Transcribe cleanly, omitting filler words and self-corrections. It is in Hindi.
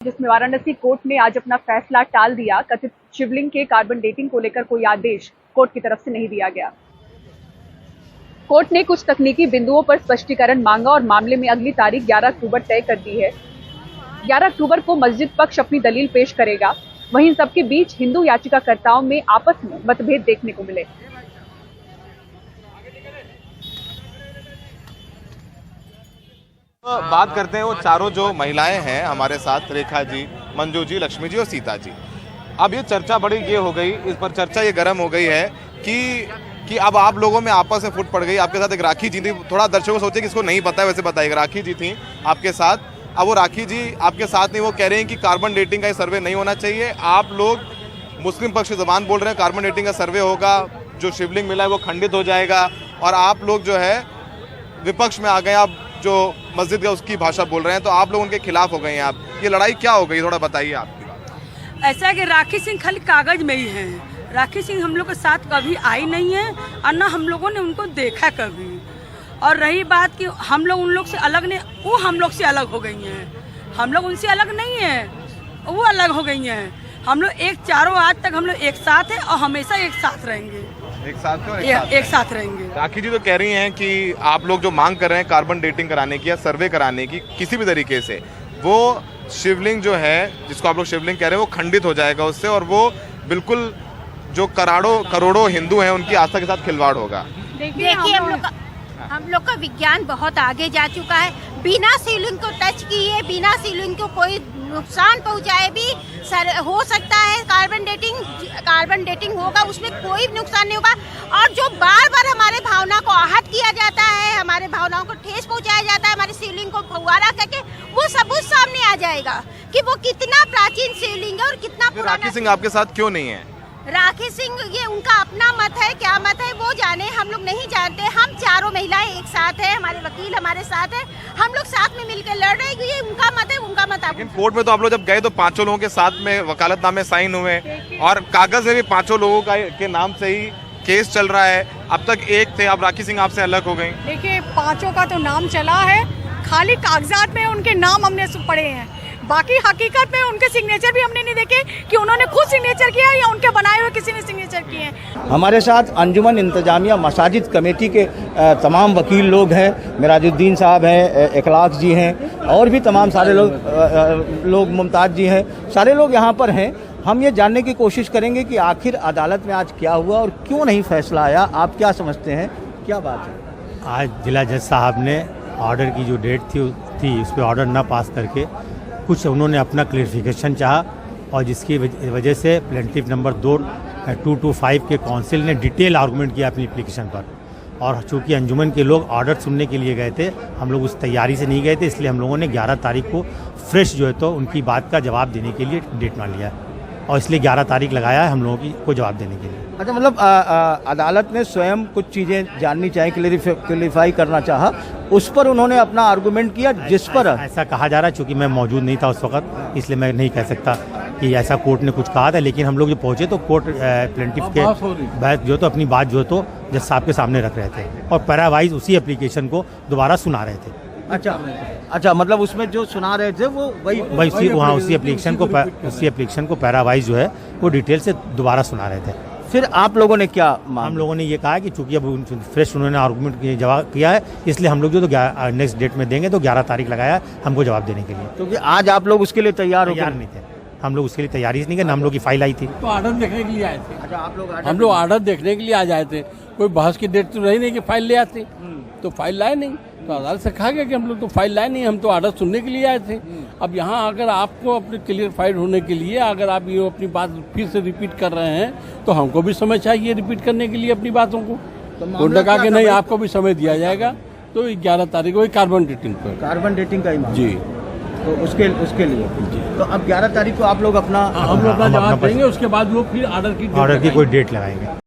जिसमें वाराणसी कोर्ट ने आज अपना फैसला टाल दिया। कथित शिवलिंग के कार्बन डेटिंग को लेकर कोई आदेश कोर्ट की तरफ से नहीं दिया गया। कोर्ट ने कुछ तकनीकी बिंदुओं पर स्पष्टीकरण मांगा और मामले में अगली तारीख 11 अक्टूबर तय कर दी है। 11 अक्टूबर को मस्जिद पक्ष अपनी दलील पेश करेगा। वहीं सबके बीच हिंदू याचिकाकर्ताओं में आपस में मतभेद देखने को मिले। बात करते हैं वो चारों जो महिलाएं हैं हमारे साथ, रेखा जी, मंजू जी, लक्ष्मी जी और सीता जी। अब ये चर्चा बड़ी ये हो गई, इस पर चर्चा ये गर्म हो गई है कि अब आप लोगों में आपस में फुट पड़ गई। आपके साथ एक राखी जी थी, थोड़ा दर्शकों को सोचे कि इसको नहीं पता है, वैसे बताइएगा। राखी जी थी आपके साथ, अब वो राखी जी आपके साथ नहीं, वो कह रहे हैं कि कार्बन डेटिंग का ये सर्वे नहीं होना चाहिए। आप लोग मुस्लिम पक्ष की ज़बान बोल रहे हैं कार्बन डेटिंग का सर्वे होगा, जो शिवलिंग मिला है वो खंडित हो जाएगा, और आप लोग जो है विपक्ष में आ गए, आप जो मस्जिद का उसकी भाषा बोल रहे हैं, तो आप लोग उनके खिलाफ हो गए हैं। आप ये लड़ाई क्या हो गई, थोड़ा बताइए आपकी बात। ऐसा है कि राखी सिंह खाली कागज में ही है। राखी सिंह हम लोग के साथ कभी आई नहीं है और ना हम लोगों ने उनको देखा कभी। और रही बात कि हम लोग उन लोग से अलग नहीं, वो हम लोग से अलग हो गई हैं। हम लोग उनसे अलग नहीं है, वो अलग हो गई हैं। हम लोग चारों आज तक हम लोग एक साथ हैं और हमेशा एक साथ रहेंगे। एक साथ रहेंगे। राखी जी तो कह रही हैं कि आप लोग जो मांग कर रहे हैं कार्बन डेटिंग कराने की या सर्वे कराने की किसी भी तरीके से, वो शिवलिंग जो है जिसको आप लोग शिवलिंग कह रहे हैं वो खंडित हो जाएगा उससे, और वो बिल्कुल जो करोड़ों हिंदू हैं उनकी आस्था के साथ खिलवाड़ होगा। देखिए हम लोग का विज्ञान बहुत आगे जा चुका है। बिना शिवलिंग को टच किए, बिना शिवलिंग को कोई नुकसान पहुंचाए भी हो सकता है कार्बन डेटिंग होगा, उसमें कोई नुकसान नहीं होगा। और जो बार बार हमारे भावना को आहत किया जाता है, हमारे भावनाओं को ठेस पहुंचाया जाता है, हमारे शिवलिंग को फव्वारा करके, वो सबूत सामने आ जाएगा कि वो कितना प्राचीन शिवलिंग है और कितना पुराना। राखी सिंह आपके साथ क्यों नहीं है? राखी सिंह ये उनका अपना मत है, क्या मत है वो जाने, हम लोग नहीं जानते। हम चारों महिलाएं एक साथ हैं, हमारे वकील हमारे साथ हैं, हम लोग साथ में मिलकर लड़ रहे हैं। ये उनका मत है, उनका मत। लेकिन कोर्ट में तो आप लोग जब गए तो 5 लोगों के साथ में वकालतनामे साइन हुए और कागज में भी 5 लोगों के नाम से ही केस चल रहा है। अब तक एक थे, अब राखी सिंह आपसे अलग हो गई। देखिए 5 का तो नाम चला है, खाली कागजात में उनके नाम हमने पढ़े हैं, बाकी हकीकत में उनके सिग्नेचर भी हमने नहीं देखे कि उन्होंने खुद सिग्नेचर किया या उनके बनाए हुए किसी ने सिग्नेचर किए हैं। हमारे साथ अंजुमन इंतजामिया मसाजिद कमेटी के तमाम वकील लोग हैं, मिराजुद्दीन साहब हैं, इखलाक जी हैं, और भी तमाम सारे लोग मुमताज़ जी हैं, सारे लोग यहाँ पर हैं। हम ये जानने की कोशिश करेंगे कि आखिर अदालत में आज क्या हुआ और क्यों नहीं फैसला आया। आप क्या समझते हैं, क्या बात है? आज जिला जज साहब ने ऑर्डर की जो डेट थी उस पर ऑर्डर ना पास करके कुछ उन्होंने अपना क्लेरिफिकेशन चाहा, और जिसकी वजह से प्लेंटिफ नंबर 225 के काउंसिल ने डिटेल आर्गूमेंट किया अपनी एप्लीकेशन पर। और चूँकि अंजुमन के लोग ऑर्डर सुनने के लिए गए थे, हम लोग उस तैयारी से नहीं गए थे, इसलिए हम लोगों ने 11 तारीख को फ्रेश जो है तो उनकी बात का जवाब देने के लिए डेट मान लिया, और इसलिए 11 तारीख लगाया है हम लोगों को जवाब देने के लिए। अच्छा, मतलब अदालत ने स्वयं कुछ चीज़ें जाननी चाहिए, क्लेरिफाई करना चाहा, उस पर उन्होंने अपना आर्गूमेंट किया, जिस पर ऐसा कहा जा रहा है। चूँकि मैं मौजूद नहीं था उस वक्त, इसलिए मैं नहीं कह सकता कि ऐसा कोर्ट ने कुछ कहा था। लेकिन हम लोग जो पहुँचे तो कोर्ट प्लेंटिफ के बहस जो तो अपनी बात जो तो जज साहब के सामने रख रहे थे और पैरावाइज उसी एप्लीकेशन को दोबारा सुना रहे थे। अच्छा, मतलब उसमें जो सुना रहे थे वो वही उसी एप्लीकेशन को पैरावाइज जो है वो डिटेल से दोबारा सुना रहे थे। फिर आप लोगों ने क्या हम लोगों ने ये कहा कि चूंकि अब फ्रेश उन्होंने आर्गूमेंट जवाब किया है, इसलिए हम लोग जो तो नेक्स्ट डेट में देंगे, तो 11 तारीख लगाया हमको जवाब देने के लिए। क्योंकि आज आप लोग उसके लिए तैयार नहीं थे, हम लोग उसके लिए तैयारी नहीं करना। हम लोग की फाइल आई थी तो ऑर्डर देखने के लिए आए थे। अच्छा, आप लोग हम लोग ऑर्डर देखने के लिए आ जाए थे, कोई बहस की डेट तो रही नहीं कि फाइल ले आते, तो फाइल लाए नहीं, तो अदालत से कहा गया कि हम लोग तो फाइल लाए नहीं, हम तो ऑर्डर सुनने के लिए आए थे। अब यहाँ अगर आपको अपने क्लियरफाइड होने के लिए अगर आप ये अपनी बात फिर से रिपीट कर रहे हैं, तो हमको भी समय चाहिए रिपीट करने के लिए अपनी बातों को। कोर्ट ने कहा कि नहीं, आपको भी समय दिया जाएगा। तो 11 तारीख को कार्बन डेटिंग का ही जी, तो उसके लिए जी। तो अब 11 तारीख को आप लोग अपना हम लोग अपना जवाब देंगे, उसके बाद वो फिर ऑर्डर की कोई डेट लगाएंगे।